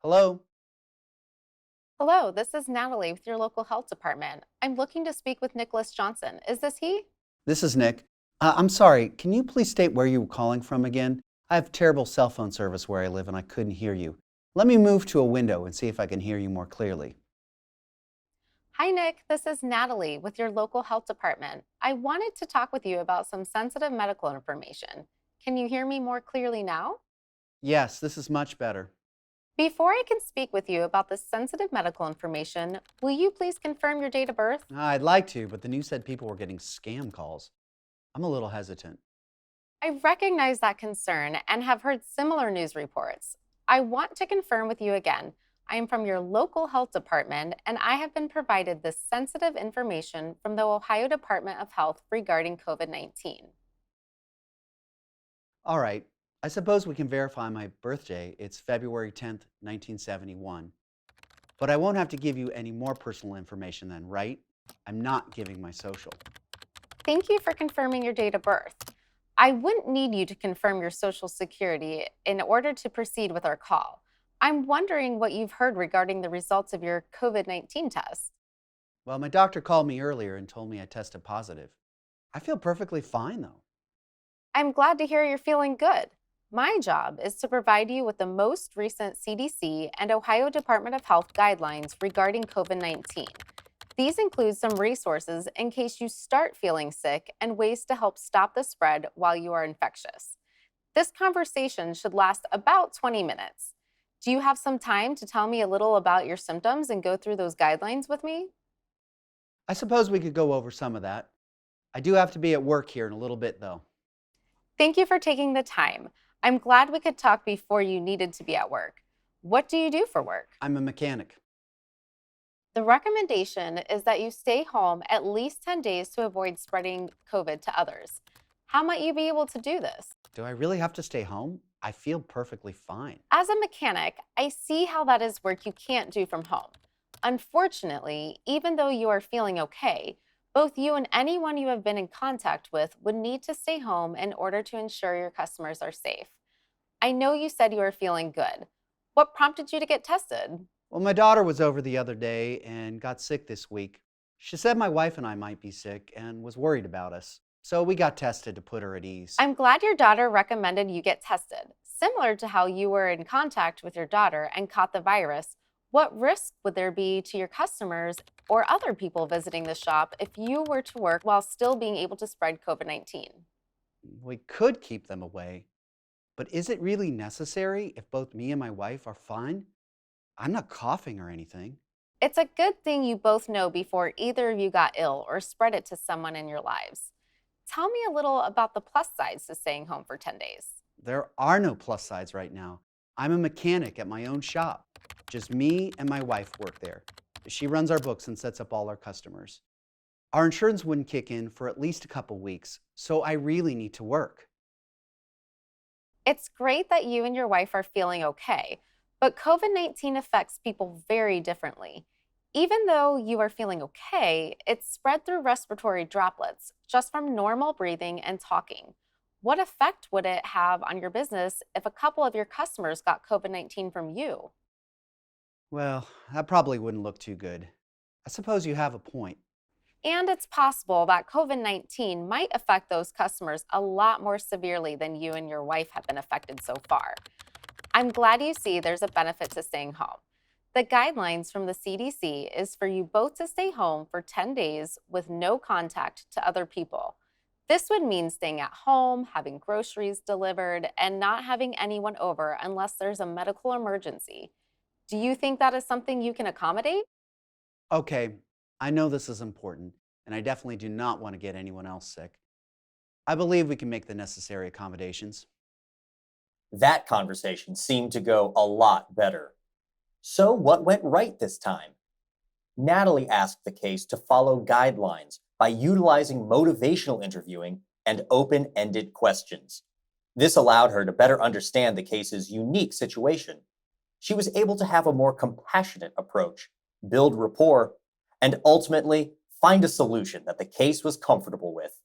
Hello, Hello, this is Natalie with your local health department. I'm looking to speak with Nicholas Johnson. Is this he? this is Nick. I'm sorry, can you please state where you were calling from again? I have terrible cell phone service where I live and I couldn't hear you. Let me move to a window and see if I can hear you more clearly. Hi, Nick. This is Natalie with your local health department. I wanted to talk with you about some sensitive medical information. Can you hear me more clearly now? Yes, this is much better. Before I can speak with you about this sensitive medical information, will you please confirm your date of birth? I'd like to, but the news said people were getting scam calls. I'm a little hesitant. I recognize that concern and have heard similar news reports. I want to confirm with you again. I am from your local health department and I have been provided this sensitive information from the Ohio Department of Health regarding COVID 19. All right, I suppose we can verify my birthday. It's February 10th, 1971. But I won't have to give you any more personal information then, right? I'm not giving my social. Thank you for confirming your date of birth. I wouldn't need you to confirm your social security in order to proceed with our call. I'm wondering what you've heard regarding the results of your COVID 19 test. Well, my doctor called me earlier and told me I tested positive. I feel perfectly fine though. I'm glad to hear you're feeling good. My job is to provide you with the most recent CDC and Ohio Department of Health guidelines regarding COVID 19. These include some resources in case you start feeling sick and ways to help stop the spread while you are infectious. This conversation should last about 20 minutes. Do you have some time to tell me a little about your symptoms and go through those guidelines with me? I suppose we could go over some of that. I do have to be at work here in a little bit though. Thank you for taking the time. I'm glad we could talk before you needed to be at work. What do you do for work? I'm a mechanic. The recommendation is that you stay home at least 10 days to avoid spreading COVID to others. How might you be able to do this? Do I really have to stay home? I feel perfectly fine. As a mechanic, I see how that is work you can't do from home. Unfortunately, even though you are feeling okay, both you and anyone you have been in contact with would need to stay home in order to ensure your customers are safe. I know you said you are feeling good. What prompted you to get tested? Well, my daughter was over the other day and got sick this week. She said my wife and I might be sick and was worried about us. So we got tested to put her at ease. I'm glad your daughter recommended you get tested. Similar to how you were in contact with your daughter and caught the virus, what risk would there be to your customers or other people visiting the shop if you were to work while still being able to spread COVID 19? We could keep them away, but is it really necessary if both me and my wife are fine? I'm not coughing or anything. It's a good thing you both know before either of you got ill or spread it to someone in your lives. Tell me a little about the plus sides to staying home for 10 days. There are no plus sides right now. I'm a mechanic at my own shop. Just me and my wife work there. She runs our books and sets up all our customers. Our insurance wouldn't kick in for at least a couple weeks, so I really need to work. It's great that you and your wife are feeling okay, but COVID 19 affects people very differently. Even though you are feeling okay, it's spread through respiratory droplets just from normal breathing and talking. What effect would it have on your business if a couple of your customers got COVID 19 from you? Well, that probably wouldn't look too good. I suppose you have a point. And it's possible that COVID 19 might affect those customers a lot more severely than you and your wife have been affected so far. I'm glad you see there's a benefit to staying home. The guidelines from the CDC is for you both to stay home for 10 days with no contact to other people. This would mean staying at home, having groceries delivered, and not having anyone over unless there's a medical emergency. Do you think that is something you can accommodate? Okay, I know this is important, and I definitely do not want to get anyone else sick. I believe we can make the necessary accommodations. That conversation seemed to go a lot better. So, what went right this time? Natalie asked the case to follow guidelines by utilizing motivational interviewing and open ended questions. This allowed her to better understand the case's unique situation. She was able to have a more compassionate approach, build rapport, and ultimately find a solution that the case was comfortable with.